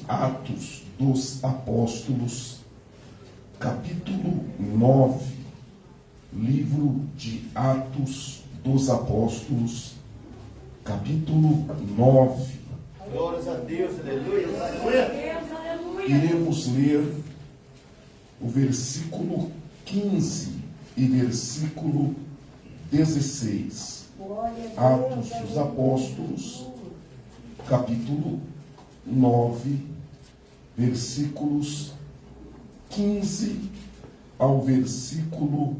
Atos dos Apóstolos, capítulo 9. Livro de Atos dos Apóstolos, capítulo 9. Glórias a Deus, aleluia. Iremos ler o versículo 15 e versículo 16. Atos dos Apóstolos, capítulo 9, versículos 15 ao versículo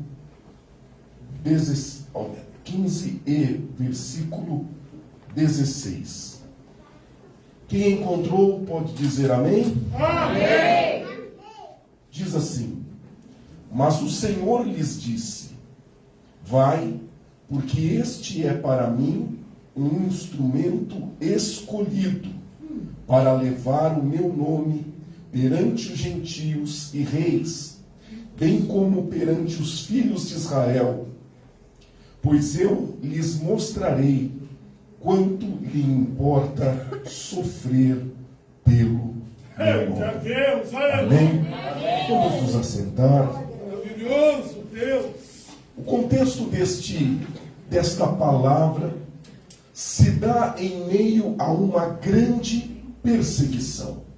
15 e versículo 16. Quem encontrou pode dizer amém? Amém. Diz assim: mas o Senhor lhes disse: vai, porque este é para mim um instrumento escolhido para levar o meu nome perante os gentios e reis, bem como perante os filhos de Israel. Pois eu lhes mostrarei quanto lhe importa sofrer pelo meu nome. Deus, Amém? Vamos nos assentar. Maravilhoso, Deus. O contexto desta palavra se dá em meio a uma grande perseguição.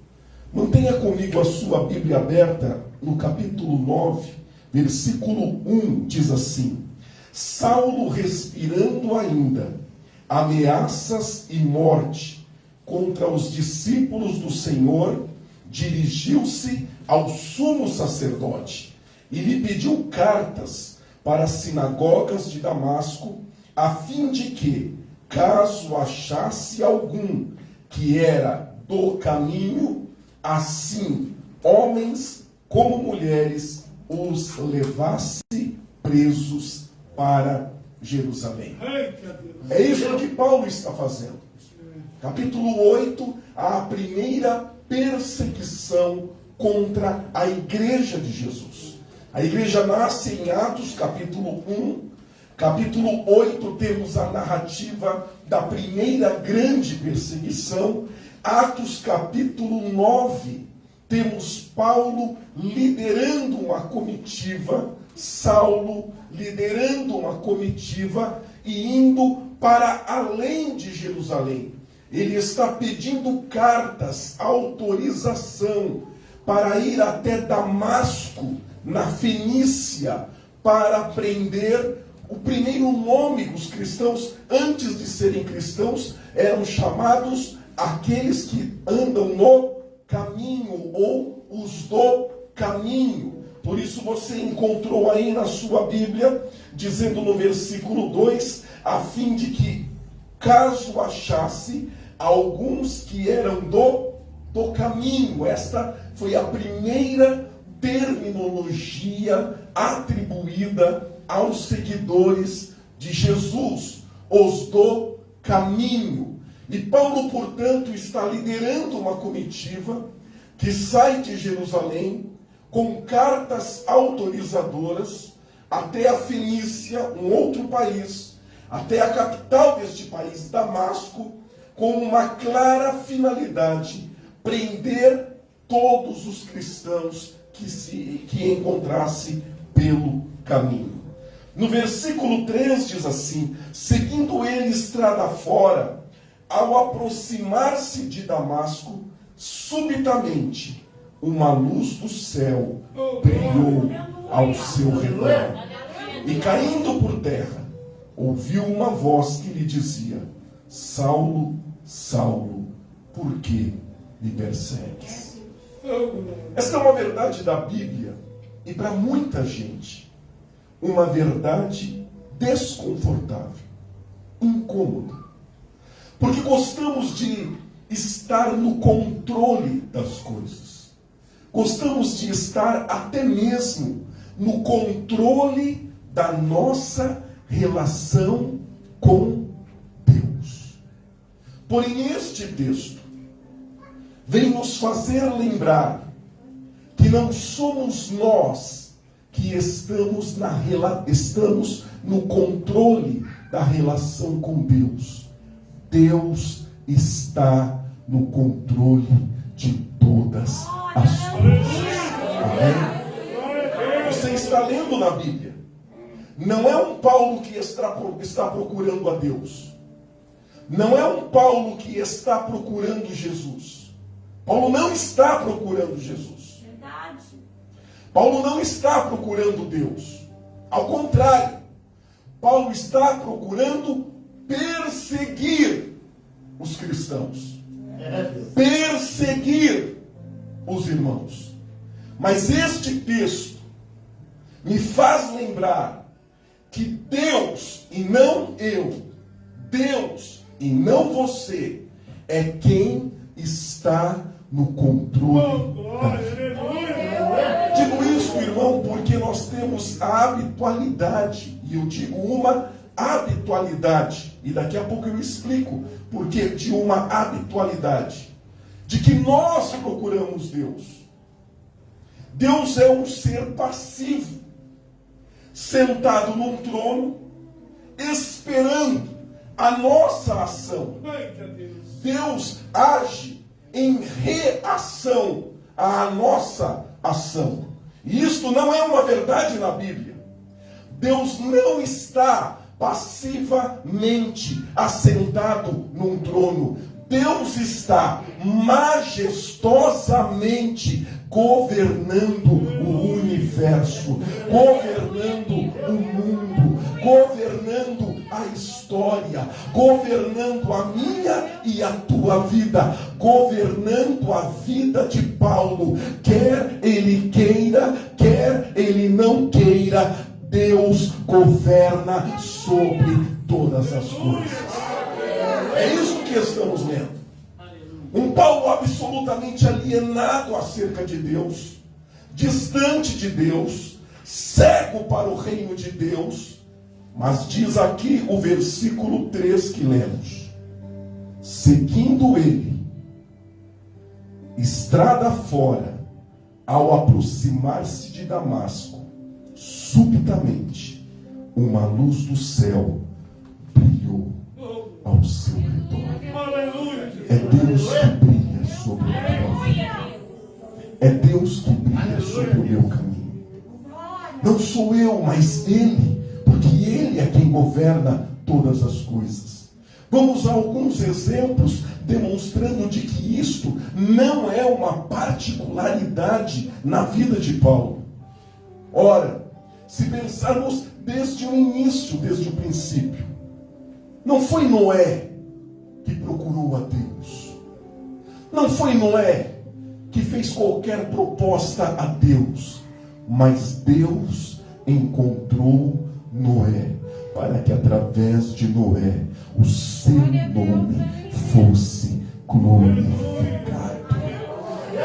Mantenha comigo a sua Bíblia aberta no capítulo 9, versículo 1, diz assim: Saulo, respirando ainda ameaças e morte contra os discípulos do Senhor, dirigiu-se ao sumo sacerdote e lhe pediu cartas para as sinagogas de Damasco, a fim de que, caso achasse algum que era do caminho, assim homens como mulheres os levasse presos para Jerusalém. É isso que Paulo está fazendo. Capítulo 8, a primeira perseguição contra a igreja de Jesus. A igreja nasce em Atos, capítulo 1. Capítulo 8, temos a narrativa da primeira grande perseguição. Atos, capítulo 9, temos Paulo liderando uma comitiva, Saulo liderando uma comitiva e indo para além de Jerusalém. Ele está pedindo cartas, autorização para ir até Damasco, na Fenícia, para prender o primeiro nome. Os cristãos, antes de serem cristãos, eram chamados aqueles que andam no caminho, ou os do caminho. Por isso você encontrou aí na sua Bíblia, dizendo no versículo 2, a fim de que, caso achasse alguns que eram do caminho. Esta foi a primeira terminologia atribuída aos seguidores de Jesus, os do caminho. E Paulo, portanto, está liderando uma comitiva que sai de Jerusalém com cartas autorizadoras até a Fenícia, um outro país, até a capital deste país, Damasco, com uma clara finalidade: prender todos os cristãos que encontrasse pelo caminho. No versículo 3 diz assim: seguindo ele estrada fora, ao aproximar-se de Damasco, subitamente uma luz do céu brilhou ao seu redor, e caindo por terra, ouviu uma voz que lhe dizia: Saulo, Saulo, por que me persegues? Esta é uma verdade da Bíblia, e para muita gente, uma verdade desconfortável, incômoda, porque gostamos de estar no controle das coisas. Gostamos de estar até mesmo no controle da nossa relação com Deus. Porém, este texto vem nos fazer lembrar que não somos nós que estamos no controle da relação com Deus. Deus está no controle de todas as coisas. Amém? Você está lendo na Bíblia. Não é um Paulo que está procurando a Deus. Não é um Paulo que está procurando Jesus. Paulo não está procurando Jesus. Verdade. Paulo não está procurando Deus. Ao contrário, Paulo está procurando perseguir os cristãos. Perseguir os irmãos. Mas este texto me faz lembrar que Deus, e não eu, Deus, e não você, é quem está no controle da vida. Digo isso, irmão, porque nós temos a habitualidade, e eu digo uma habitualidade, e daqui a pouco eu explico porque de uma habitualidade, de que nós procuramos Deus. Deus é um ser passivo, sentado num trono, esperando a nossa ação. Deus age em reação à nossa ação. E isto não é uma verdade na Bíblia. Deus não está passivamente assentado num trono. Deus está majestosamente governando o universo, governando o mundo, governando a história, governando a minha e a tua vida, governando a vida de Paulo, quer ele queira, quer ele não queira, Deus governa sobre todas as coisas. É isso que estamos lendo. Um Paulo absolutamente alienado acerca de Deus, distante de Deus, cego para o reino de Deus. Mas diz aqui o versículo 3 que lemos: seguindo ele, estrada fora, ao aproximar-se de Damasco, subitamente uma luz do céu brilhou ao seu redor. É Deus que brilha sobre a tua vida. É Deus que brilha sobre o meu caminho. Não sou eu, mas Ele, porque Ele é quem governa todas as coisas. Vamos a alguns exemplos demonstrando de que isto não é uma particularidade na vida de Paulo. Ora, se pensarmos desde o início, desde o princípio, não foi Noé que procurou a Deus. Não foi Noé que fez qualquer proposta a Deus. Mas Deus encontrou Noé para que através de Noé o seu nome fosse glorificado.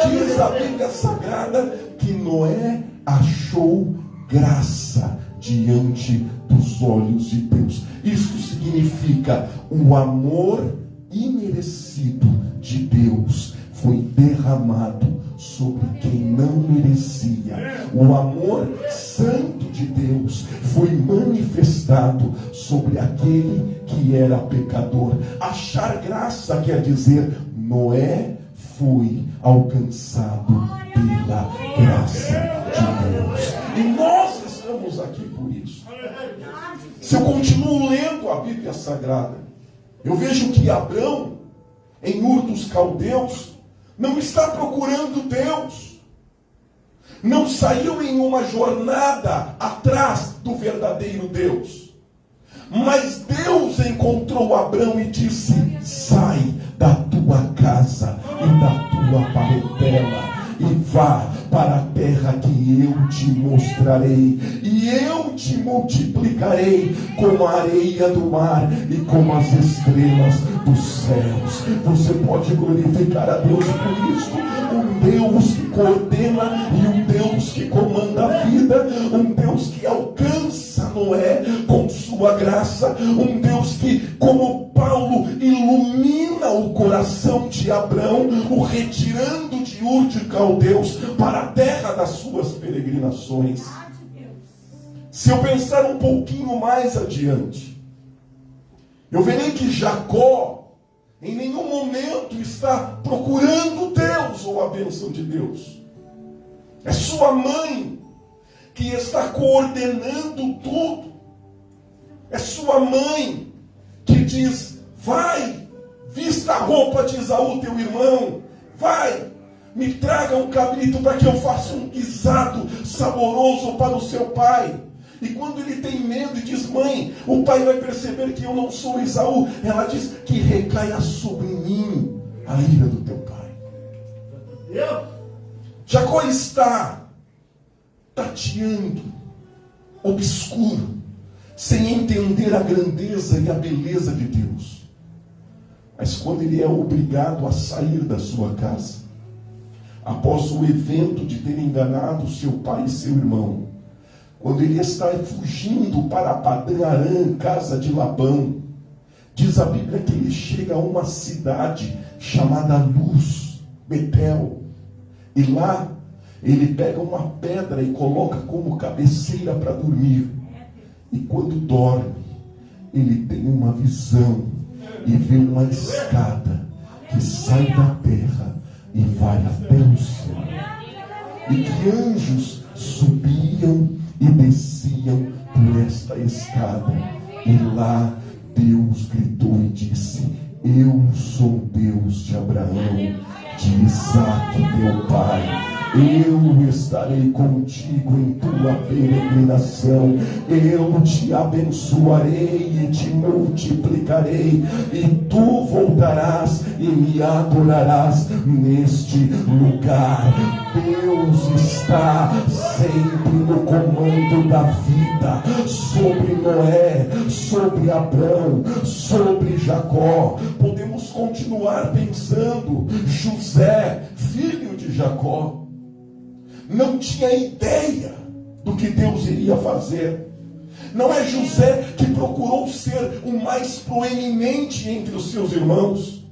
Diz a Bíblia Sagrada que Noé achou graça diante dos olhos de Deus. Isto significa o amor imerecido de Deus foi derramado sobre quem não merecia. O amor santo de Deus foi manifestado sobre aquele que era pecador. Achar graça quer dizer Noé foi alcançado pela graça de Deus. E nós estamos aqui por isso. Se eu continuo lendo a Bíblia Sagrada, eu vejo que Abrão, em Ur dos Caldeus, não está procurando Deus. Não saiu em uma jornada atrás do verdadeiro Deus. Mas Deus encontrou Abrão e disse: sai da tua casa e da tua parentela e vá para a terra que eu te mostrarei, e eu te multiplicarei como a areia do mar e como as estrelas dos céus. Você pode glorificar a Deus por isso. Um Deus que coordena e um Deus que comanda a vida, um Deus que alcança Noé com sua graça, um Deus que, como Paulo, ilumina o coração de Abrão, o retirando de Ur de Caldeus para a terra das suas peregrinações. Se eu pensar um pouquinho mais adiante, eu verei que Jacó em nenhum momento está procurando Deus ou a bênção de Deus. É sua mãe que está coordenando tudo. É sua mãe que diz: vai, vista a roupa de Esaú, teu irmão. Vai, me traga um cabrito para que eu faça um guisado saboroso para o seu pai. E quando ele tem medo e diz: mãe, o pai vai perceber que eu não sou Esaú, ela diz: que recaia sobre mim a ira do teu pai. Jacó está tateando, obscuro, sem entender a grandeza e a beleza de Deus. Mas quando ele é obrigado a sair da sua casa, após o evento de ter enganado seu pai e seu irmão, quando ele está fugindo para Padã-Arã, casa de Labão, diz a Bíblia que ele chega a uma cidade chamada Luz, Betel, e lá ele pega uma pedra e coloca como cabeceira para dormir. E quando dorme, ele tem uma visão e vê uma escada que sai da terra e vai até o céu, e que anjos subiam e desciam por esta escada. E lá Deus gritou e disse: eu sou Deus de Abraão, de Isaque, teu pai. Eu estarei contigo em tua peregrinação. Eu te abençoarei e te multiplicarei. E tu voltarás e me adorarás neste lugar. Deus está sempre no comando da vida, sobre Noé, sobre Abrão, sobre Jacó. Podemos continuar pensando. José, filho de Jacó, não tinha ideia do que Deus iria fazer. Não é José que procurou ser o mais proeminente entre os seus irmãos.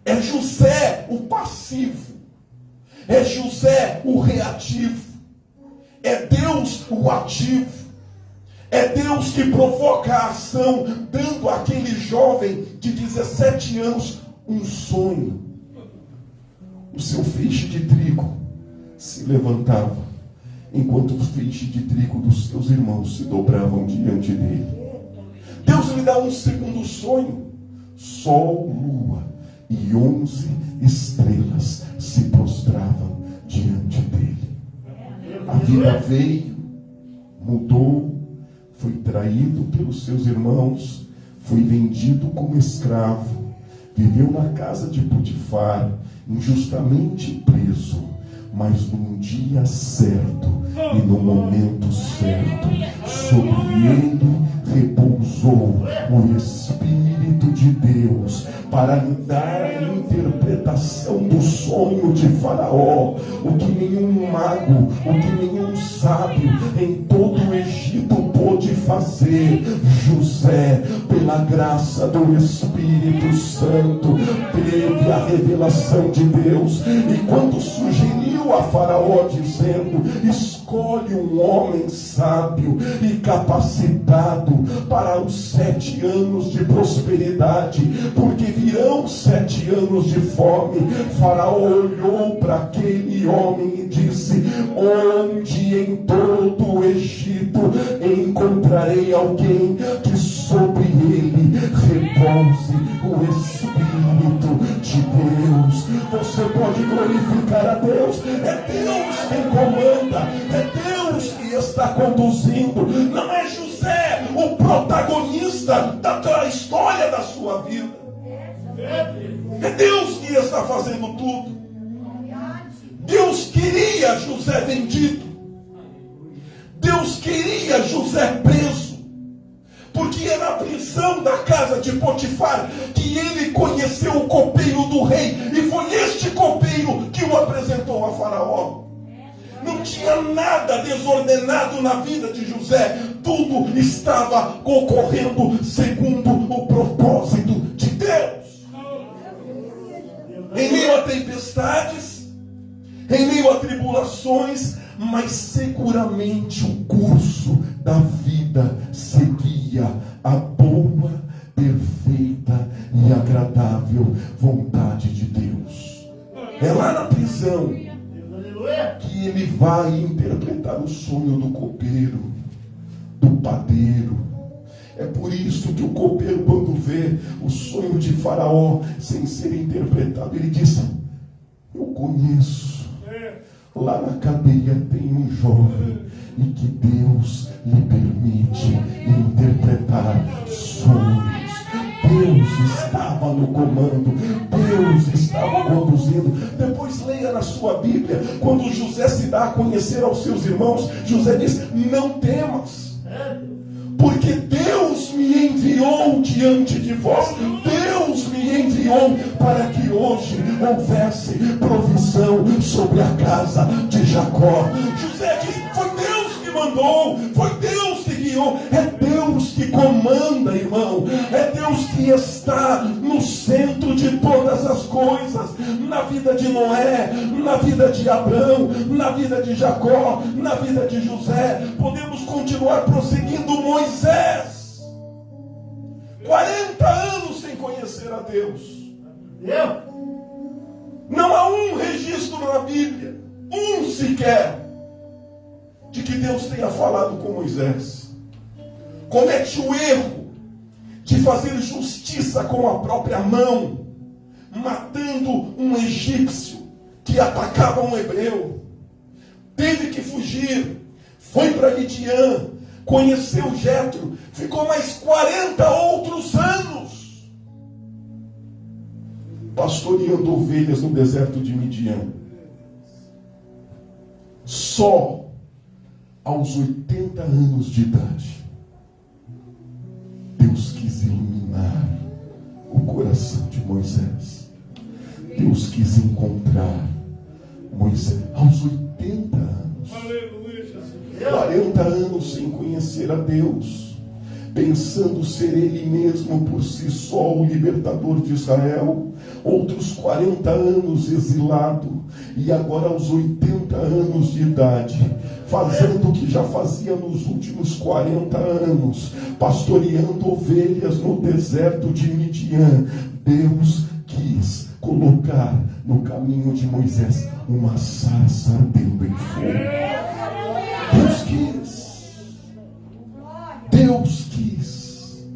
É José o passivo. É José o reativo. É Deus o ativo. É Deus que provoca a ação, dando àquele jovem de 17 anos um sonho. O seu feixe de trigo se levantava, enquanto o feixe de trigo dos seus irmãos se dobravam diante dele. Deus lhe dá um segundo sonho. Sol, lua e 11 estrelas se prostravam diante dele. A vida veio, mudou, foi traído pelos seus irmãos, foi vendido como escravo, viveu na casa de Potifar, injustamente preso. Mas num dia certo e no momento certo, sobre ele repousou o Espírito de Deus para lhe dar a interpretação do sonho de Faraó, o que nenhum mago, o que nenhum sábio em todo o Egito pôde fazer. José, pela graça do Espírito Santo, teve a revelação de Deus, e quando sugeriu a Faraó dizendo: escolhe um homem sábio e capacitado para os 7 anos de prosperidade, porque virão 7 anos de fome. Faraó olhou para aquele homem e disse: onde em todo o Egito encontrarei alguém que sobre ele repouse o Espírito de Deus? Você pode glorificar a Deus. É Deus quem comanda, é Deus que está conduzindo. Não é José o protagonista da história da sua vida. É Deus que está fazendo tudo. Deus queria José vendido. Deus queria José preso, porque é na prisão da casa de Potifar que ele conheceu o copeiro do rei, e foi este copeiro que o apresentou a Faraó. Não tinha nada desordenado na vida de José, tudo estava ocorrendo segundo o propósito de Deus. Em meio a tempestades, em meio a tribulações, mas seguramente o curso da vida seguia a boa, perfeita e agradável vontade de Deus. É lá na prisão que ele vai interpretar o sonho do copeiro, do padeiro. É por isso que o copeiro, quando vê o sonho de Faraó sem ser interpretado, ele diz: eu conheço. Lá na cadeia tem um jovem e que Deus lhe permite interpretar sonhos. Deus estava no comando, Deus estava conduzindo. Depois leia na sua Bíblia, quando José se dá a conhecer aos seus irmãos, José diz: não temas, porque Deus me enviou diante de vós. Deus me enviou para que hoje houvesse provisão sobre a casa de Jacó. José diz: foi Deus que mandou, foi Deus que guiou. É Deus que comanda, irmão. É Deus que está no centro de todas as coisas. Na vida de Noé, na vida de Abraão, na vida de Jacó, na vida de José. Podemos continuar prosseguindo. Moisés, 40 anos sem conhecer a Deus. Não há um registro na Bíblia, um sequer, de que Deus tenha falado com Moisés. Comete o erro de fazer justiça com a própria mão, matando um egípcio que atacava um hebreu. Teve que fugir, foi para Midian, conheceu Jetro, ficou mais 40 outros anos pastoreando ovelhas no deserto de Midian. Só aos 80 anos de idade, Deus quis iluminar o coração de Moisés. Deus quis encontrar Moisés aos 80 anos. Aleluia, Jesus. 40 anos sem conhecer a Deus, pensando ser Ele mesmo por si só o libertador de Israel. Outros 40 anos exilado, e agora aos 80 anos de idade, fazendo o que já fazia nos últimos 40 anos, pastoreando ovelhas no deserto de Midian. Deus quis colocar no caminho de Moisés uma sarça ardendo em fogo. Deus quis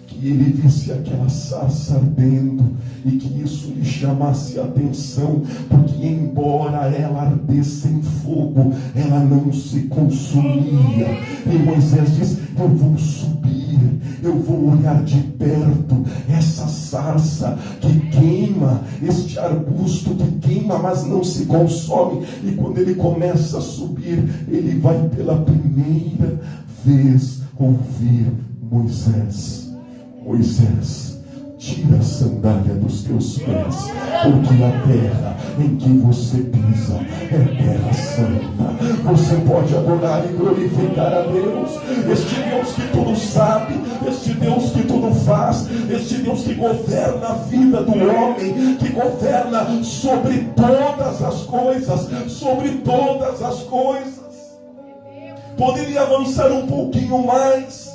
que ele visse aquela sarça ardendo e que isso lhe chamasse a atenção, porque embora ela ardesse em fogo, ela não se consumia. E Moisés diz: eu vou subir, eu vou olhar de perto essa sarça que queima, este arbusto que queima, mas não se consome. E quando ele começa a subir, ele vai pela primeira vez ouvir Moisés: Moisés, tira a sandália dos teus pés, porque a terra em que você pisa é terra santa. Você pode adorar e glorificar a Deus, este Deus que tudo sabe, este Deus que tudo faz, este Deus que governa a vida do homem, que governa sobre todas as coisas, sobre todas as coisas. Poderia avançar um pouquinho mais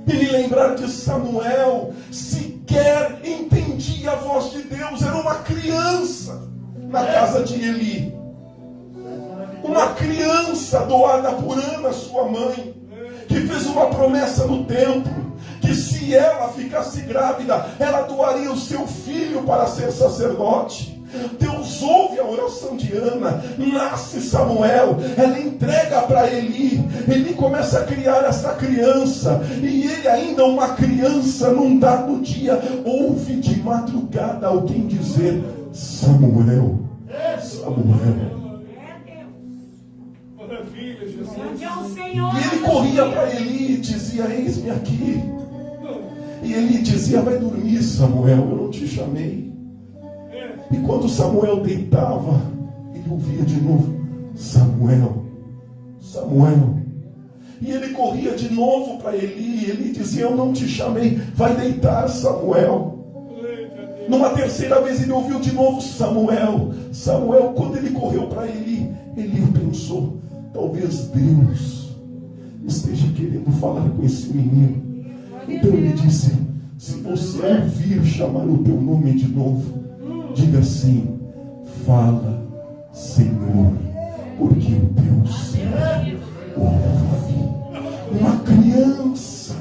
e me lembrar de Samuel. Sequer entendia a voz de Deus, era uma criança na casa de Eli, uma criança doada por Ana, sua mãe, que fez uma promessa no templo, que se ela ficasse grávida, ela doaria o seu filho para ser sacerdote. Deus ouve a oração de Ana, nasce Samuel, ela entrega para Eli, Eli começa a criar essa criança, e ele ainda uma criança, num dado dia, ouve de madrugada alguém dizer: Samuel, Samuel. E ele corria para Eli e dizia: eis-me aqui. E Eli dizia: vai dormir, Samuel, eu não te chamei. E quando Samuel deitava, ele ouvia de novo: Samuel, Samuel. E ele corria de novo para Eli, e Eli dizia: eu não te chamei, vai deitar, Samuel. Numa terceira vez ele ouviu de novo: Samuel, Samuel. Quando ele correu para Eli, Eli pensou: talvez Deus esteja querendo falar com esse menino. Então ele disse: Se você ouvir chamar o teu nome de novo, diga assim: fala, Senhor, porque o teu servo ouve. Uma criança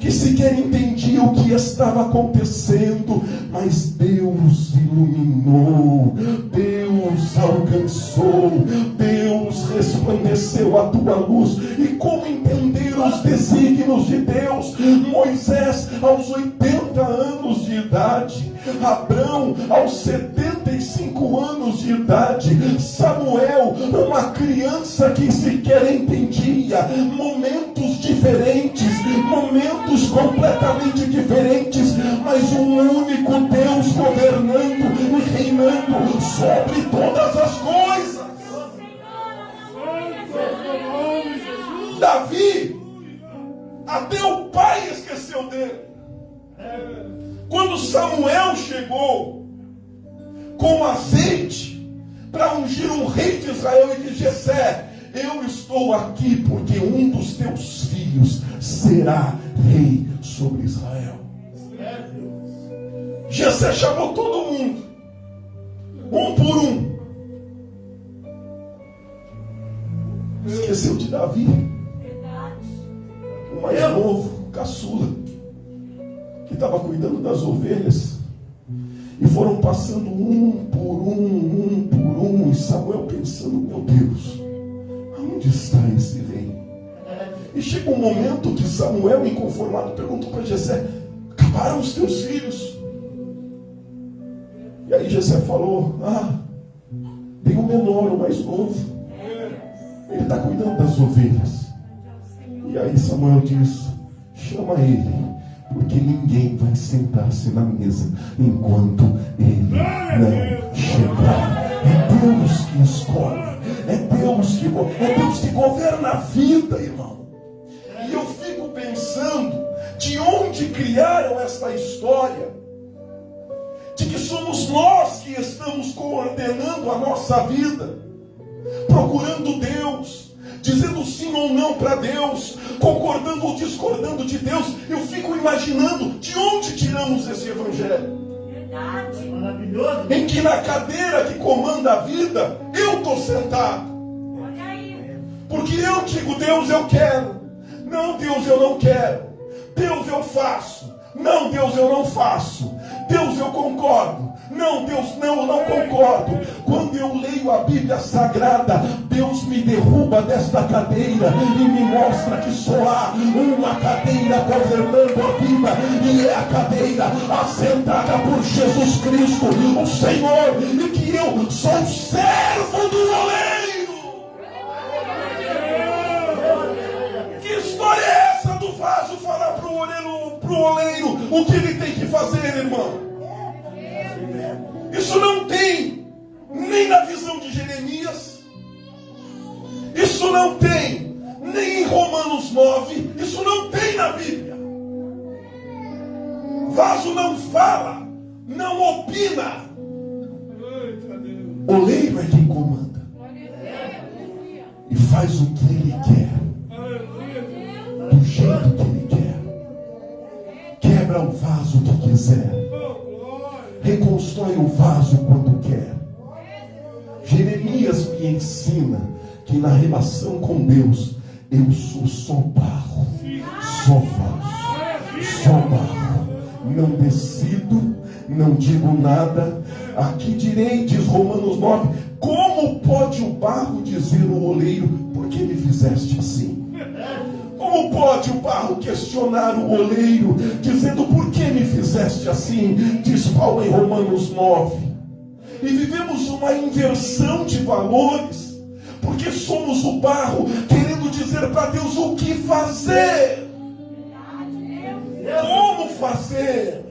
que sequer entendia o que estava acontecendo, mas Deus iluminou, Deus alcançou, Deus resplandeceu a tua luz. E como entender os desígnios de Deus? Moisés aos 80 anos de idade, Abrão aos 75 anos de idade, Samuel, uma criança que sequer entendia, momentos diferentes, momentos completamente diferentes, mas um único Deus governando e reinando sobre todas as coisas. Davi, até o pai esqueceu dele. Quando Samuel chegou com azeite para ungir um rei de Israel, e disse: Jessé, eu estou aqui porque um dos teus filhos será rei sobre Israel. Jessé chamou todo mundo, um por um. Esqueceu de Davi, o mais novo, caçula, que estava cuidando das ovelhas. E foram passando um por um, e Samuel pensando: meu Deus, aonde está esse rei? E chega um momento que Samuel, inconformado, perguntou para Jessé: acabaram os teus filhos? E aí Jessé falou: tem o menor, o mais novo, ele está cuidando das ovelhas. E aí Samuel diz: chama ele, porque ninguém vai sentar-se na mesa enquanto ele não chegar. É Deus que escolhe, é Deus que governa a vida, irmão. E eu fico pensando de onde criaram esta história de que somos nós que estamos coordenando a nossa vida, procurando Deus, dizendo sim ou não para Deus, concordando ou discordando de Deus. Eu fico imaginando de onde tiramos esse evangelho. Verdade. Maravilhoso. Em que na cadeira que comanda a vida, eu estou sentado. Olha aí. Porque eu digo: Deus, eu quero. Não, Deus, eu não quero. Deus, eu faço. Não, Deus, eu não faço. Deus, eu concordo. Não, Deus, não, eu não concordo. Quando eu leio a Bíblia Sagrada, Deus me derruba desta cadeira e me mostra que só há uma cadeira governando a vida, e é a cadeira assentada por Jesus Cristo, o Senhor, e que eu sou servo do oleiro. Que história é essa do vaso falar para o oleiro o que ele tem que fazer, irmão? Isso não tem nem na visão de Jeremias, isso não tem nem em Romanos 9, isso não tem na Bíblia. Vaso não fala, não opina. Oleiro é quem comanda e faz o que ele quer, do jeito que ele quer, quebra o vaso que quiser, reconstrói o vaso quando quer. Jeremias me ensina que na relação com Deus eu sou só barro, só vaso, só barro. Não decido, não digo nada. Aqui direi, diz Romanos 9, como pode o barro dizer ao oleiro: por que me fizeste assim? Como pode o barro questionar o oleiro, dizendo: por que me fizeste assim? Diz Paulo em Romanos 9. E vivemos uma inversão de valores, porque somos o barro querendo dizer para Deus o que fazer. Como fazer?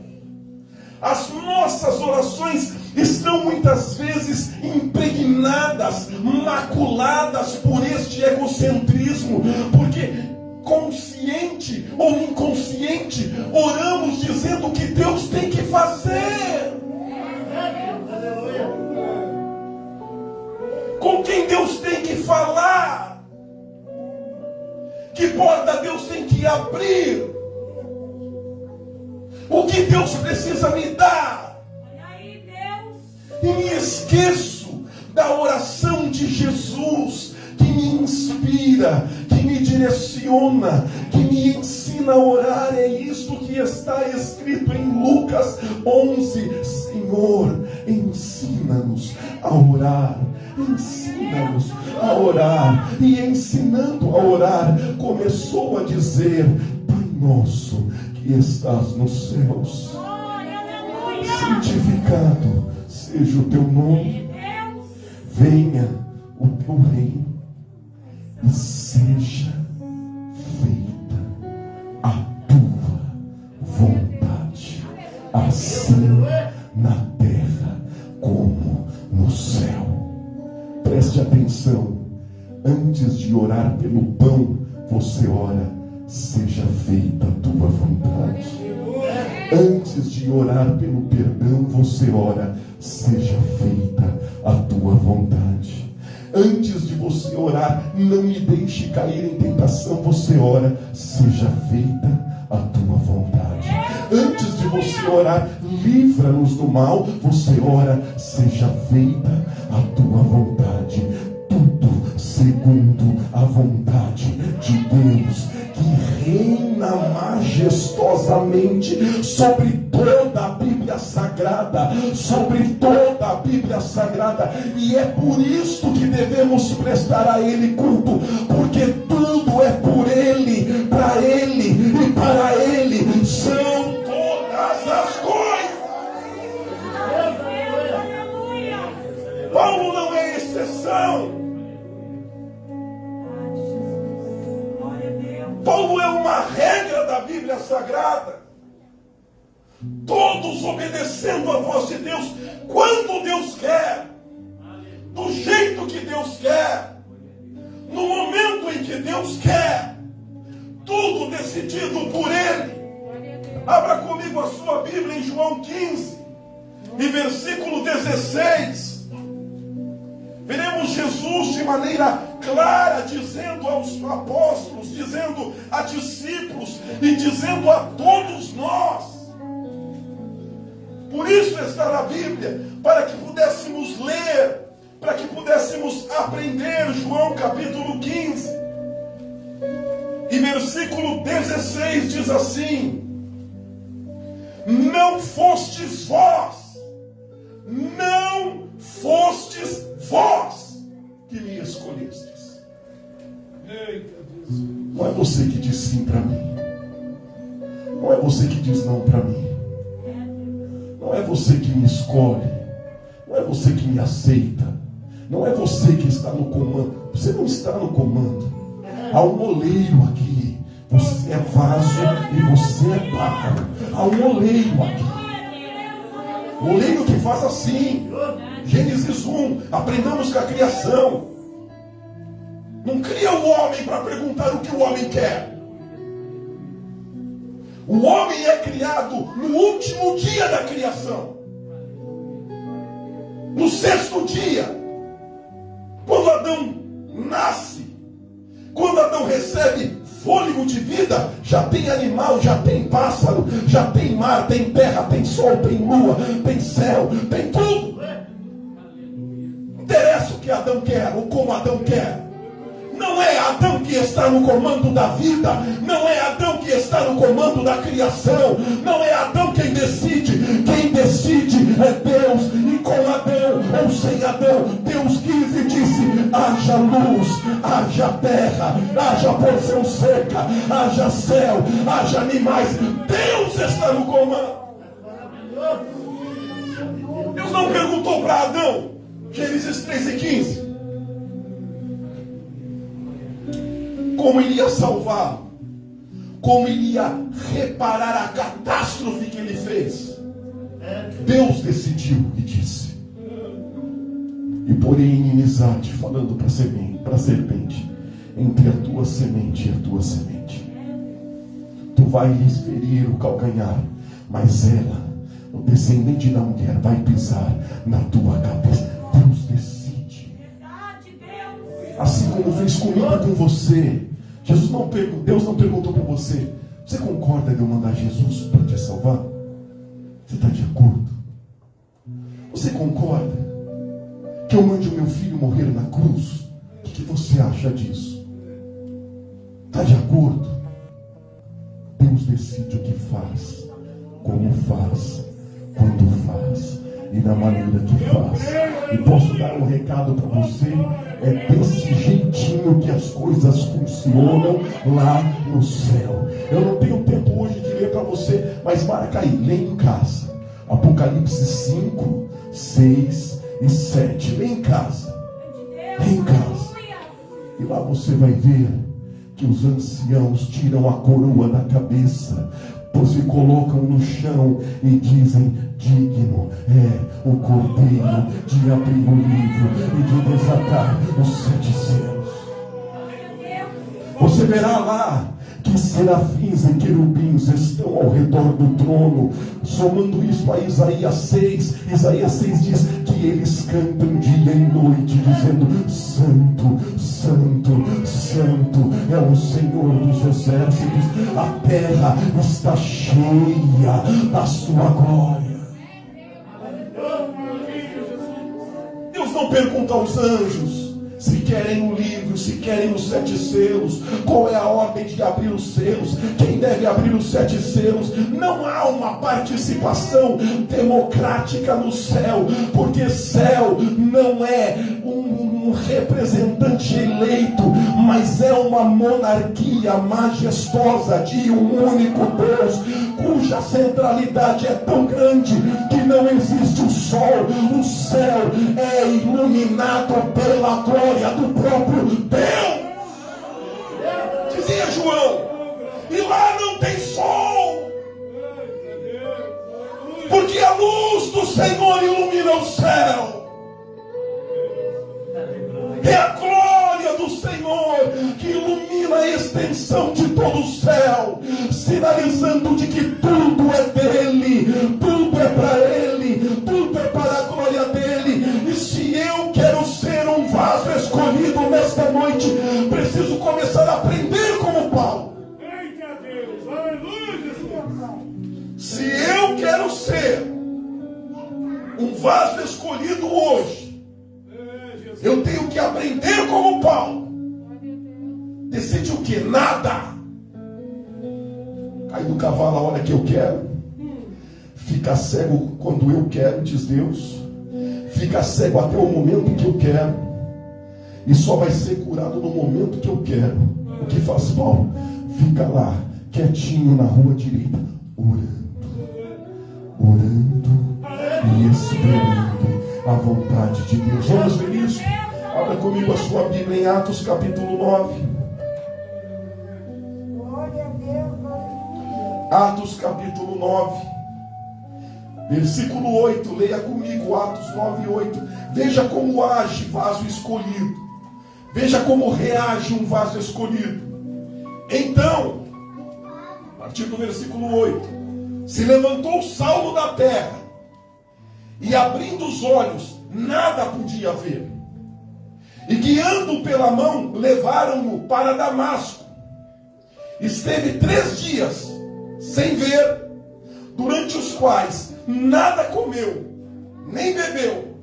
As nossas orações estão muitas vezes impregnadas, maculadas por este egocentrismo, porque consciente ou inconsciente, oramos dizendo que Deus tem que fazer. Com quem Deus tem que falar? Que porta Deus tem que abrir? O que Deus precisa me dar? Olha aí, Deus. E me esqueço da oração de Jesus, que me inspira, que me direciona, que me ensina a orar. É isto que está escrito em Lucas 11. Senhor, ensina-nos a orar. Ensina-nos a orar. E ensinando a orar, começou a dizer: Pai nosso que estás nos céus, Glória, aleluia. santificado seja o teu nome. Deus. Venha o teu reino e seja feita a tua vontade, assim na terra como no céu. Preste atenção. Antes de orar pelo pão, você ora: seja feita a tua vontade. Antes de orar pelo perdão, você ora: seja feita a tua vontade. Antes de você orar: não me deixe cair em tentação, você ora: seja feita a tua vontade. Antes de você orar: livra-nos do mal, você ora: seja feita a tua vontade. Tudo segundo a vontade de Deus, que reina majestosamente sobre toda a Bíblia Sagrada, sobre toda a Bíblia Sagrada. E é por isto que devemos prestar a Ele culto, porque tudo é por Ele, para Ele e para Ele são todas as coisas. Aleluia. Paulo não é exceção. Glória a Deus. Paulo é uma regra da Bíblia Sagrada. Todos obedecendo a voz de Deus, quando Deus quer, do jeito que Deus quer, no momento em que Deus quer, tudo decidido por Ele. Abra comigo a sua Bíblia em João 15, e versículo 16. Veremos Jesus de maneira clara dizendo aos apóstolos, dizendo a discípulos e dizendo a todos nós. Por isso está na Bíblia, para que pudéssemos ler, para que pudéssemos aprender. João capítulo 15 e versículo 16 diz assim: não fostes vós, não fostes vós que me escolhestes. Não é você que diz sim para mim, não é você que diz não para mim, não é você que me escolhe, não é você que me aceita, não é você que está no comando. Você não está no comando. Há um oleiro aqui. Você é vaso e você é barro. Há um oleiro aqui. O oleiro que faz assim. Gênesis 1. Aprendamos com a criação. Não cria o homem para perguntar o que o homem quer. O homem é criado no último dia da criação. No sexto dia. Quando Adão nasce, quando Adão recebe fôlego de vida, já tem animal, já tem pássaro, já tem mar, tem terra, tem sol, tem lua, tem céu, tem tudo. Não interessa o que Adão quer ou como Adão quer. Não é Adão que está no comando da vida, não é Adão que está no comando da criação, não é Adão quem decide é Deus. E com Adão ou sem Adão, Deus quis e disse: haja luz, haja terra, haja porção seca, haja céu, haja animais. Deus está no comando. Deus não perguntou para Adão, Gênesis 3:15, como iria salvá-lo, como iria reparar a catástrofe que ele fez. Deus decidiu e disse: e porém inimizade, falando para a serpente, entre a tua semente e a tua semente. Tu vais ferir o calcanhar, mas ela, o descendente da mulher, vai pisar na tua cabeça. Deus decide. Assim como fez comigo e com você. Deus não perguntou para você: você concorda de eu mandar Jesus para te salvar? Você está de acordo? Você concorda que eu mande o meu filho morrer na cruz? O que você acha disso? Está de acordo? Deus decide o que faz, como faz, quando faz e da maneira que faz. E posso dar um recado para você? É desse jeitinho que as coisas funcionam lá no céu. Eu não tenho tempo hoje de ler para você, mas marca aí, lê em casa. Apocalipse 5, 6 e 7. Lê em casa. Lê em casa. E lá você vai ver que os anciãos tiram a coroa da cabeça, pois se colocam no chão e dizem: digno é o Cordeiro de abrir o livro e de desatar os 7 selos. Você verá lá que serafins e querubins estão ao redor do trono. Somando isso a Isaías 6, Isaías 6 diz que eles cantam dia e noite, dizendo: Santo, Santo, Santo é o Senhor dos exércitos. A terra está cheia da sua glória. Deus não pergunta aos anjos se querem o livro, se querem os 7 selos, qual é a ordem de abrir os selos, quem deve abrir os 7 selos. Não há uma participação democrática no céu, porque céu não é um representante eleito, mas é uma monarquia majestosa de um único Deus, cuja centralidade é tão grande que não existe o sol. O céu é iluminado pela glória do próprio Deus. Dizia João, e lá não tem sol, porque a luz do Senhor ilumina o céu. É a glória do Senhor que ilumina a extensão de todo o céu, sinalizando de que tudo é dele, tudo é para ele, tudo é para a glória dele. E se eu quero ser um vaso escolhido nesta noite, preciso começar a aprender como Paulo. Eita Deus, aleluia, Jesus. Se eu quero ser um vaso escolhido hoje, eu tenho que aprender como Paulo. Decide o que? Nada. Cai do cavalo a hora que eu quero. Fica cego quando eu quero, diz Deus. Fica cego até o momento que eu quero. E só vai ser curado no momento que eu quero. O que faz Paulo? Fica lá, quietinho na rua direita, orando e esperando a vontade de Deus. Vamos ver isso? Abra comigo a sua Bíblia em Atos capítulo 9. Glória a Deus, aleluia. Atos capítulo 9, versículo 8. Leia comigo Atos 9, 8. Veja como age vaso escolhido. Veja como reage um vaso escolhido. Então, a partir do versículo 8, se levantou Saulo da terra, e abrindo os olhos, nada podia ver. E guiando pela mão, levaram-no para Damasco. Esteve 3 dias sem ver, durante os quais nada comeu, nem bebeu.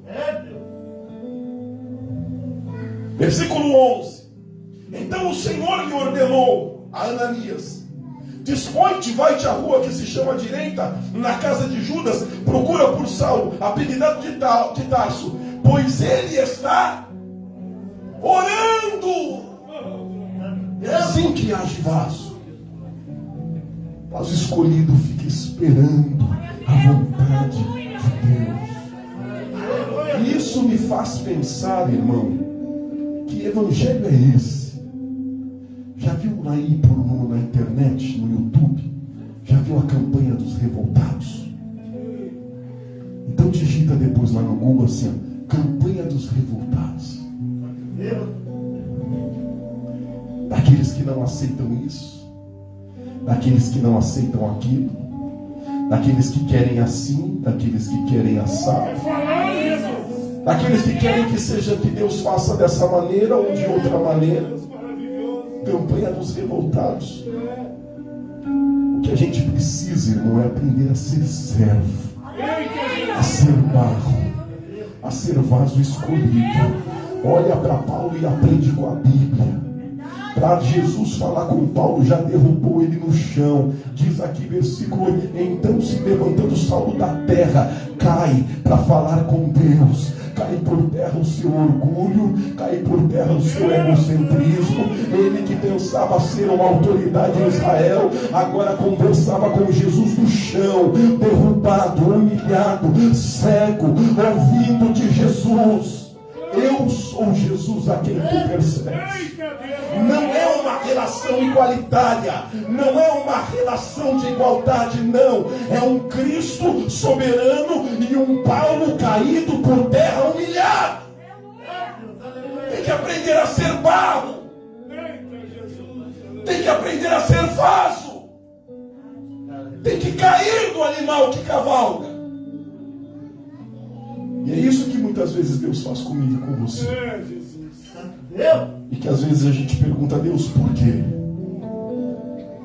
Versículo 11. Então o Senhor lhe ordenou a Ananias: dispõe-te, vai-te à rua que se chama direita, na casa de Judas, procura por Saulo, apelidado de Tarso, pois ele está orando. É assim que age vaso. Vaso escolhido fica esperando a vontade de Deus. E isso me faz pensar, irmão, que evangelho é esse? Já viu aí na internet, no YouTube? Já viu a campanha dos revoltados? Então digita depois lá no Google assim, ó, campanha dos revoltados. Daqueles que não aceitam isso, daqueles que não aceitam aquilo, daqueles que querem assim, daqueles que querem assado, daqueles que querem que seja que Deus faça dessa maneira ou de outra maneira. Campanha dos revoltados. O que a gente precisa, irmão, é aprender a ser servo. a ser barro, a ser vaso escolhido. Olha para Paulo e aprende com a Bíblia. Para Jesus falar com Paulo, já derrubou ele no chão. Diz aqui versículo 8: então se levantando Saulo da terra, cai para falar com Deus. Cai por terra o seu orgulho, cai por terra o seu egocentrismo. Ele que pensava ser uma autoridade em Israel, agora conversava com Jesus no chão, derrubado, humilhado, cego, ouvindo de Jesus: eu sou Jesus a quem tu percebes. Não é uma relação igualitária, não é uma relação de igualdade, não. É um Cristo soberano e um Paulo caído por terra, humilhado. Tem que aprender a ser barro, tem que aprender a ser vaso, tem que cair do animal que cavalga. E é isso que muitas vezes Deus faz comigo e com você. E que às vezes a gente pergunta a Deus: por quê?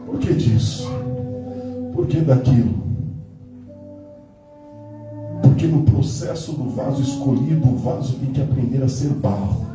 Por que disso? Por que daquilo? Porque no processo do vaso escolhido, o vaso tem que aprender a ser barro.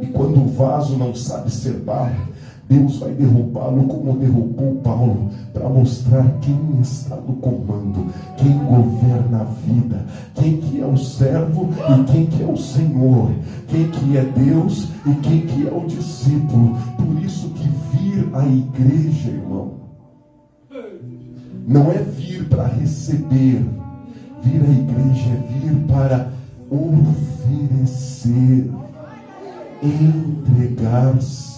E quando o vaso não sabe ser barro, Deus vai derrubá-lo como derrubou Paulo, para mostrar quem está no comando, quem governa a vida, quem que é o servo e quem que é o Senhor, quem que é Deus e quem que é o discípulo. Por isso que vir à igreja, irmão, não é vir para receber. Vir à igreja é vir para oferecer, entregar-se,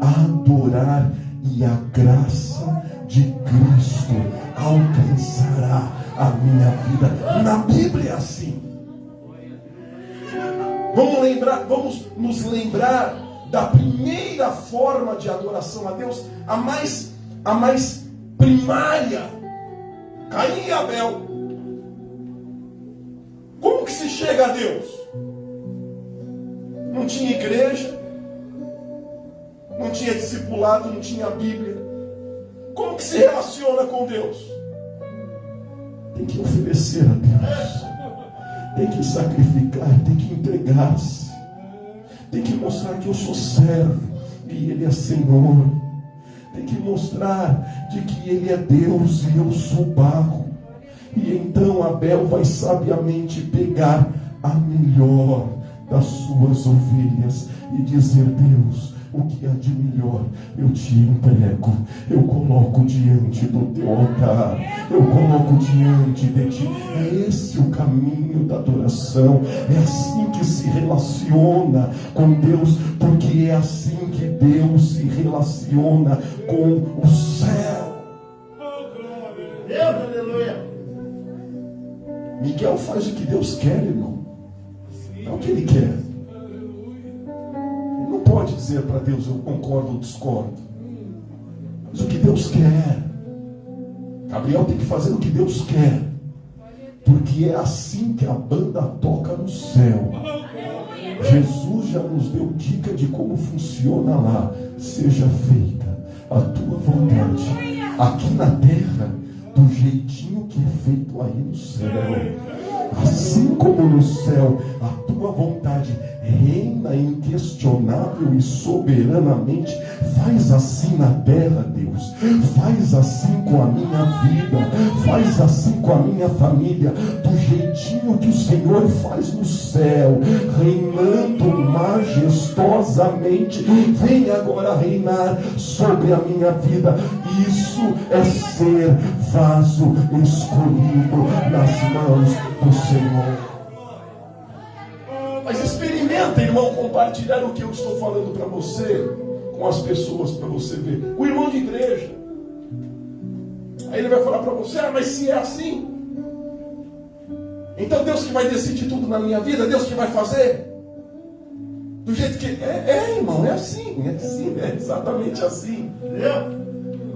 adorar, e a graça de Cristo alcançará a minha vida. Na Bíblia é assim. Vamos nos lembrar da primeira forma de adoração a Deus, a mais primária: Caim e Abel. Como que se chega a Deus? Não tinha igreja, não tinha discipulado, não tinha Bíblia. Como que se relaciona com Deus? Tem que oferecer a Deus, tem que sacrificar, tem que entregar-se, tem que mostrar que eu sou servo e Ele é Senhor, tem que mostrar de que Ele é Deus e eu sou barro. E então Abel vai sabiamente pegar a melhor das suas ovelhas e dizer: Deus, o que há de melhor eu te entrego, eu coloco diante do teu altar, eu coloco diante de ti. É esse o caminho da adoração, é assim que se relaciona com Deus, porque é assim que Deus se relaciona com o céu. Deus, aleluia. Miguel faz o que Deus quer, irmão, não é o que ele quer. Não pode dizer para Deus: eu concordo ou discordo. Mas o que Deus quer. Gabriel tem que fazer o que Deus quer, porque é assim que a banda toca no céu. Jesus já nos deu dica de como funciona lá. Seja feita a tua vontade aqui na terra, do jeitinho que é feito aí no céu. Assim como no céu, a tua vontade reina inquestionável e soberanamente. Faz assim na terra, Deus. Faz assim com a minha vida. Faz assim com a minha família. Do jeitinho que o Senhor faz no céu, reinando majestosamente. Vem agora reinar sobre a minha vida. Isso é ser vaso escolhido nas mãos do Senhor. Mas experimenta, irmão, compartilhar o que eu estou falando para você com as pessoas, para você ver. O irmão de igreja, aí ele vai falar para você: mas se é assim, então Deus que vai decidir tudo na minha vida, Deus que vai fazer do jeito que irmão, é assim, é exatamente assim.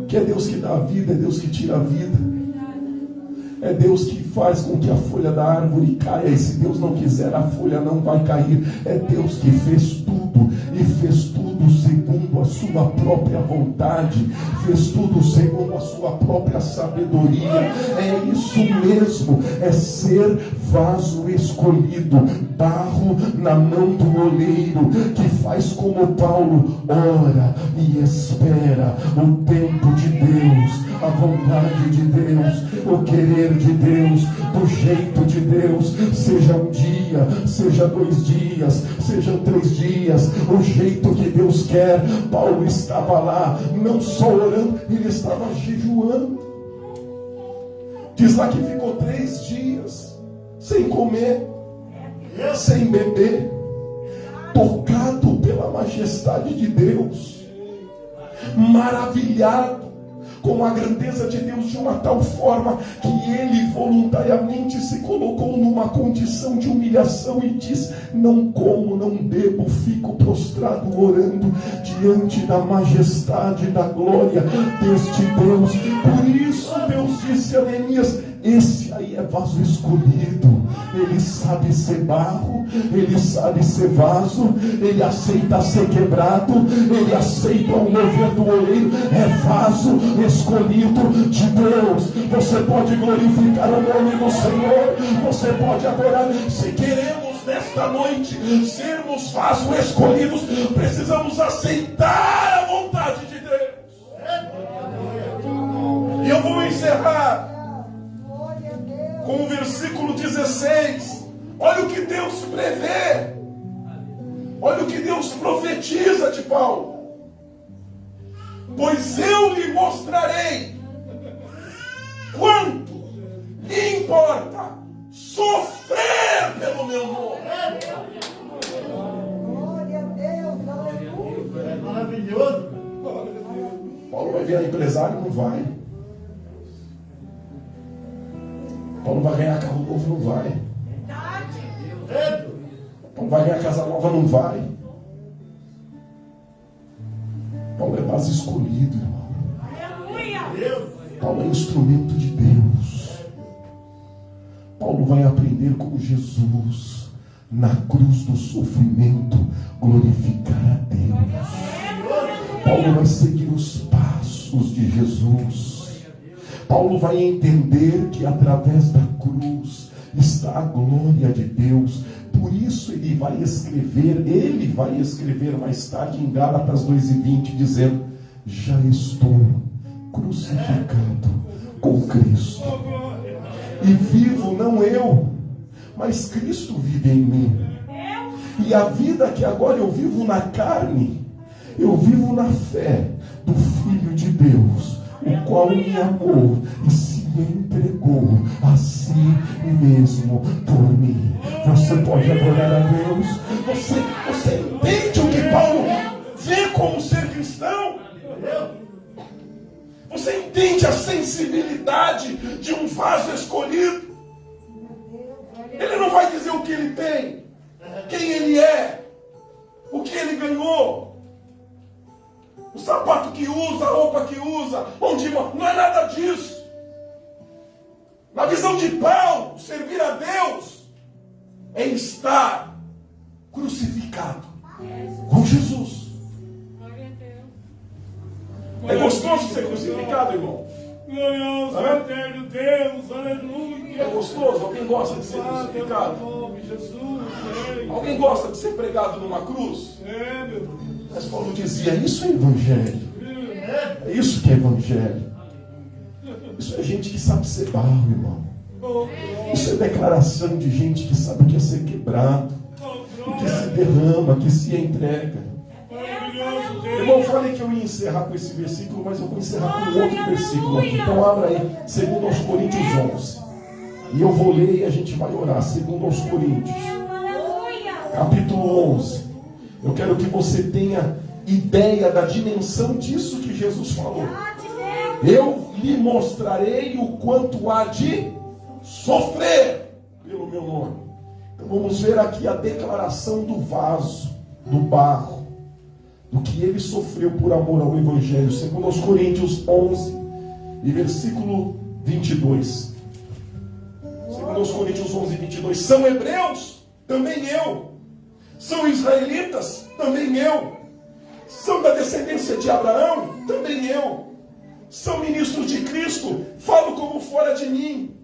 Que é Deus que dá a vida, é Deus que tira a vida. É Deus que faz com que a folha da árvore caia, e se Deus não quiser, a folha não vai cair. É Deus que fez tudo, e fez tudo segundo segundo a sua própria vontade, fez tudo segundo a sua própria sabedoria. É isso mesmo, é ser vaso escolhido, barro na mão do oleiro, que faz como Paulo, ora e espera o tempo de Deus, a vontade de Deus, o querer de Deus, do jeito de Deus, seja um dia, seja 2 dias, sejam 3 dias, o jeito que Deus quer. Paulo estava lá, não só orando, ele estava jejuando. Diz lá que ficou 3 dias, sem comer, sem beber, tocado pela majestade de Deus, maravilhado com a grandeza de Deus, de uma tal forma que ele voluntariamente se colocou numa condição de humilhação e diz: não como, não bebo, fico prostrado orando diante da majestade, da glória deste Deus. Por isso Deus disse a Neemias: esse aí é vaso escolhido, ele sabe ser barro, ele sabe ser vaso, ele aceita ser quebrado, ele aceita o mover do oleiro, é vaso escolhido de Deus. Você pode glorificar o nome do Senhor, você pode adorar. Se queremos nesta noite sermos vasos escolhidos, precisamos aceitar a vontade de Deus. E eu vou encerrar com o versículo 16. Olha o que Deus prevê, olha o que Deus profetiza de Paulo: pois eu lhe mostrarei quanto lhe importa sofrer pelo meu nome. Glória a Deus, aleluia. É maravilhoso. Paulo vai virar empresário? Não vai. Paulo vai ganhar carro novo? Não vai. Paulo vai ganhar casa nova? Não vai. Paulo é base escolhido, irmão. Aleluia. Paulo é instrumento de Deus. Paulo vai aprender como Jesus, na cruz do sofrimento, glorificar a Deus. Paulo vai seguir os passos de Jesus. Paulo vai entender que através da cruz está a glória de Deus. Por isso ele vai escrever mais tarde em Gálatas 2:20, dizendo: já estou crucificado com Cristo, e vivo não eu, mas Cristo vive em mim. E a vida que agora eu vivo na carne, eu vivo na fé do Filho de Deus, o qual me amou e se entregou a si mesmo por mim. Você pode adorar a Deus? Você entende o que Paulo vê como ser cristão? Você entende a sensibilidade de um vaso escolhido? Ele não vai dizer o que ele tem, quem ele é, o que ele ganhou, o sapato que usa, a roupa que usa, onde mora. Não é nada disso. Na visão de Paulo, servir a Deus é estar crucificado com Jesus. É gostoso ser crucificado, irmão? Glorioso, eterno Deus, aleluia. É gostoso? Alguém gosta de ser crucificado? Alguém gosta de ser pregado numa cruz? É, meu Deus. Mas Paulo dizia: isso é evangelho. É isso que é evangelho. Isso é gente que sabe ser barro, irmão. Isso é declaração de gente que sabe o que é ser quebrado, que se derrama, que se entrega. Irmão, eu falei que eu ia encerrar com esse versículo, mas eu vou encerrar com outro versículo aqui. Então abra aí, 2 Coríntios 11. E eu vou ler e a gente vai orar. 2 Coríntios, capítulo 11. Eu quero que você tenha ideia da dimensão disso que Jesus falou. Eu lhe mostrarei o quanto há de sofrer pelo meu nome. Então vamos ver aqui a declaração do vaso, do barro, do que ele sofreu por amor ao Evangelho. 2 Coríntios 11 e versículo 22. 2 Coríntios 11 e 22. São hebreus? Também eu. São israelitas? Também eu. São da descendência de Abraão? Também eu. São ministros de Cristo? Falo como fora de mim.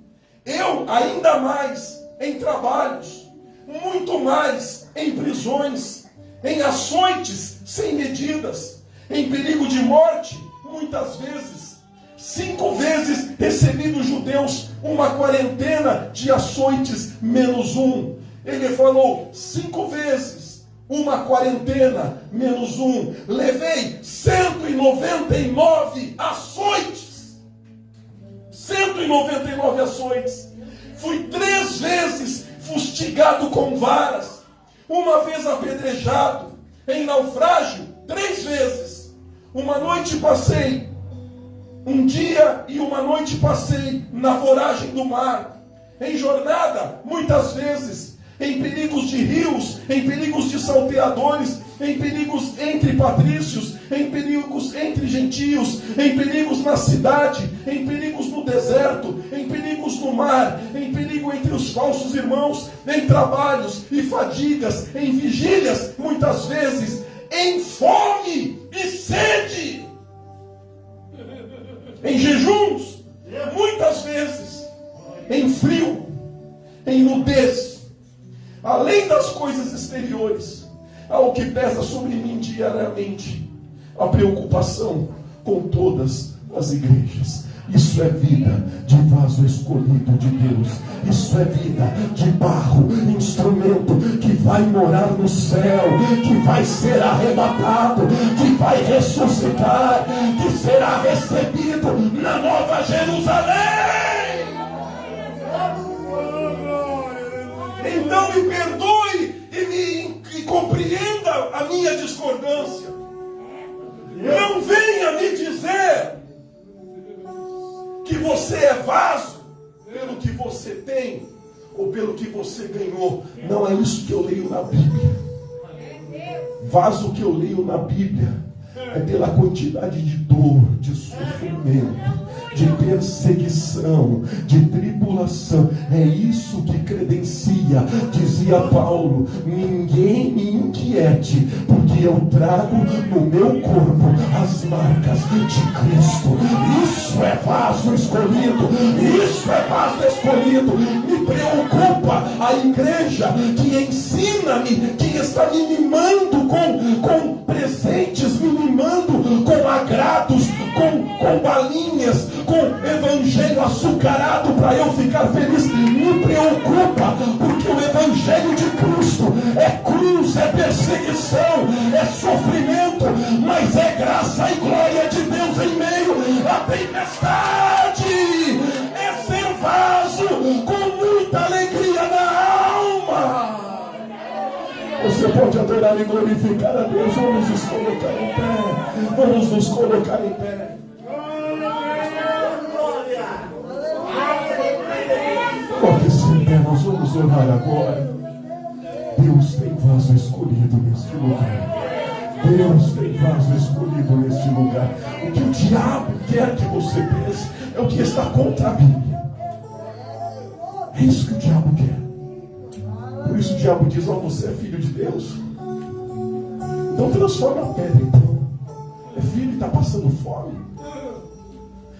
Eu, ainda mais, em trabalhos, muito mais em prisões, em açoites sem medidas, em perigo de morte, muitas vezes. 5 vezes recebi dos judeus uma quarentena de açoites menos um. Ele falou 5 vezes, uma quarentena menos um. Levei 199 açoites. 199 açoites. Fui 3 vezes fustigado com varas. Uma vez apedrejado. Em naufrágio, 3 vezes. Uma noite passei, um dia e uma noite passei na voragem do mar. Em jornada, muitas vezes, em perigos de rios, em perigos de salteadores, em perigos entre patrícios, em perigos entre gentios, em perigos na cidade, em perigos no deserto, em perigos no mar, em perigo entre os falsos irmãos, em trabalhos e fadigas, em vigílias, muitas vezes, em fome e sede, em jejuns, muitas vezes, em frio, em nudez. Além das coisas exteriores, há o que pesa sobre mim diariamente: a preocupação com todas as igrejas. Isso é vida de vaso escolhido de Deus. Isso é vida de barro, instrumento que vai morar no céu, que vai ser arrebatado, que vai ressuscitar, que será recebido na Nova Jerusalém. Então me perdoe e compreenda a minha discordância. Não venha me dizer que você é vaso pelo que você tem ou pelo que você ganhou. Não é isso que eu leio na Bíblia. Vaso que eu leio na Bíblia é pela quantidade de dor, de sofrimento, de perseguição, de tribulação. É isso que credencia, dizia Paulo: ninguém me inquiete, porque eu trago no meu corpo as marcas de Cristo. Isso é vaso escolhido. Isso é vaso escolhido. Me preocupa a igreja que ensina-me, que está me mimando com presentes, me mimando com agrados, com balinhas, com evangelho açucarado para eu ficar feliz. Me preocupa, porque o evangelho de Cristo é cruz, é perseguição, é sofrimento, mas é graça e glória de Deus em meio à tempestade. É ser vaso com muita alegria na alma. Você pode adorar e glorificar a Deus. Vamos nos colocar em pé. Vamos nos colocar em pé. Coloque-se em pé. Nós vamos orar agora. Deus tem vaso escolhido neste lugar. Deus tem vaso escolhido neste lugar. O que o diabo quer que você pense é o que está contra a Bíblia. É isso que o diabo quer. Por isso o diabo diz: ó, você é filho de Deus, então transforma a pedra. Então é filho e está passando fome,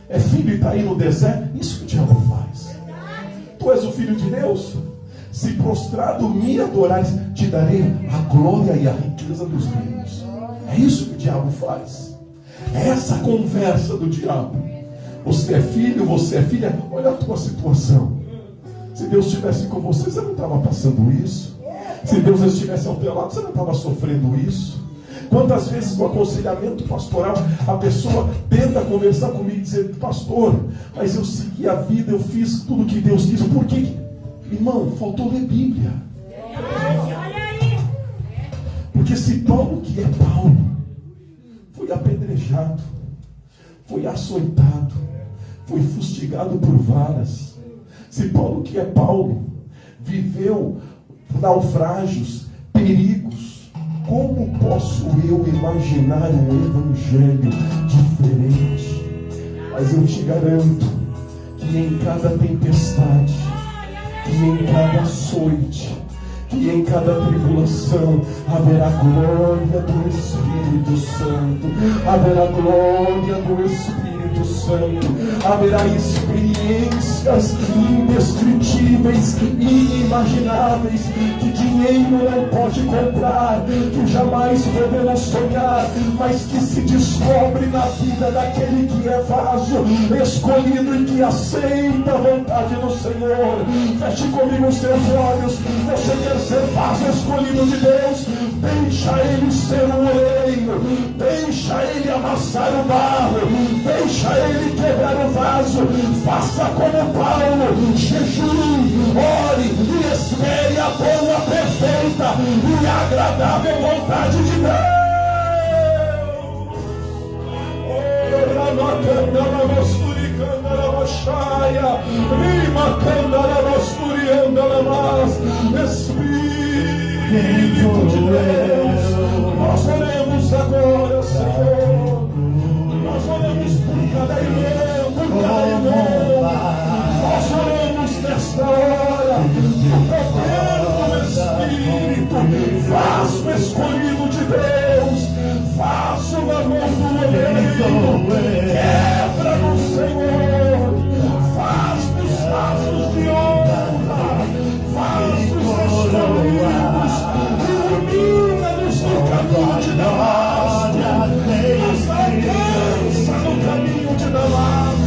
é filho e está aí no deserto. Isso que o diabo faz. Tu és o filho de Deus, se prostrado me adorares, te darei a glória e a riqueza dos reinos. É isso que o diabo faz. É essa conversa do diabo. Você é filho, você é filha. Olha a tua situação. Se Deus estivesse com você, você não estava passando isso. Se Deus estivesse ao teu lado, você não estava sofrendo isso. Quantas vezes no aconselhamento pastoral a pessoa tenta conversar comigo e dizer: pastor, mas eu segui a vida, eu fiz tudo que Deus quis. Por quê? Irmão, faltou ler Bíblia. Porque se Paulo, que é Paulo, foi apedrejado, foi açoitado, foi fustigado por varas, se Paulo, que é Paulo, viveu naufrágios, perigos, como posso eu imaginar um evangelho diferente? Mas eu te garanto que em cada tempestade, que em cada açoite, que em cada tribulação haverá glória do Espírito Santo, haverá glória do Espírito Santo, haverá experiências indescritíveis, inimagináveis, que dinheiro não pode comprar, que jamais podemos sonhar, mas que se descobre na vida daquele que é vaso escolhido e que aceita a vontade do Senhor. Feche comigo os teus olhos. Você quer ser vaso escolhido de Deus? Deixa Ele ser o oleiro, deixa Ele amassar o barro, deixa Ele quebrar o vaso. Faça como Paulo, jejue, ore e espere a boa, perfeita e agradável vontade de Deus. Espírito de Deus, nós oremos agora, Senhor. Nós oremos por cada irmão, por cada irmão. Nós oremos nesta hora o poder do Espírito, vaso escolhido de Deus, vaso na mão do oleiro, quebra no Senhor, faz-nos vasos de honra, vasos escolhidos, ilumina-nos no caminho de Damasco, nos alcança no caminho de Damasco.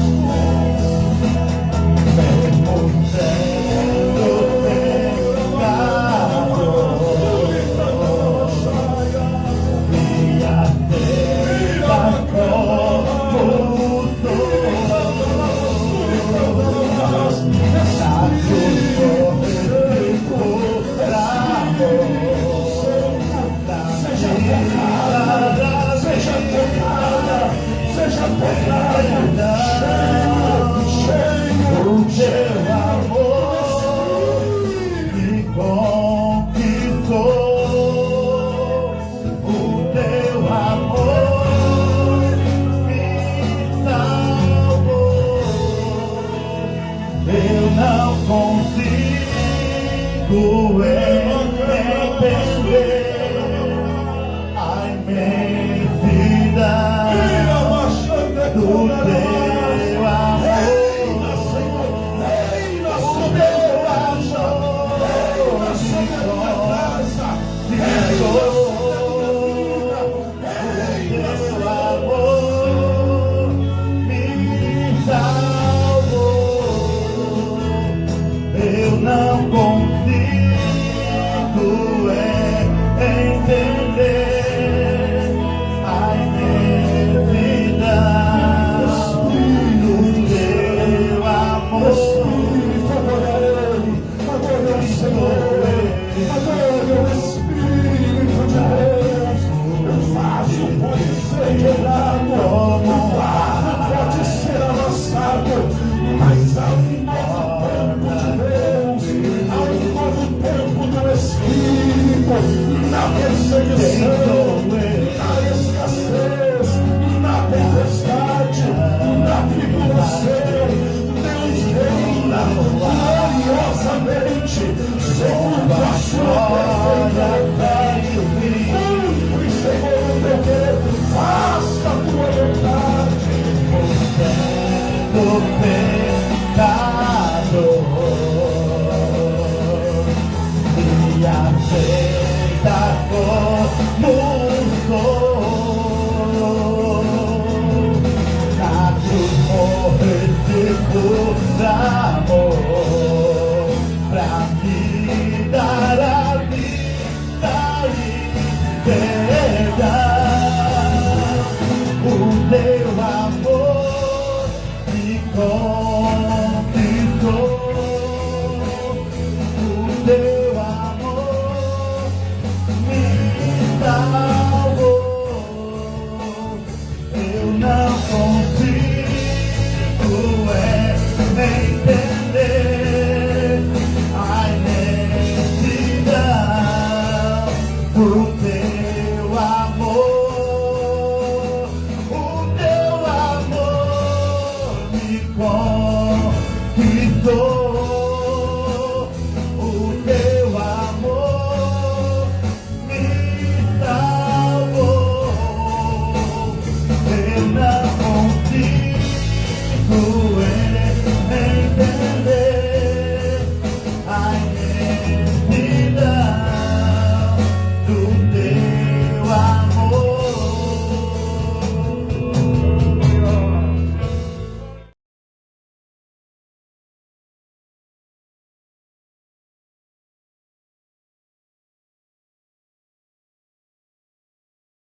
O teu amor me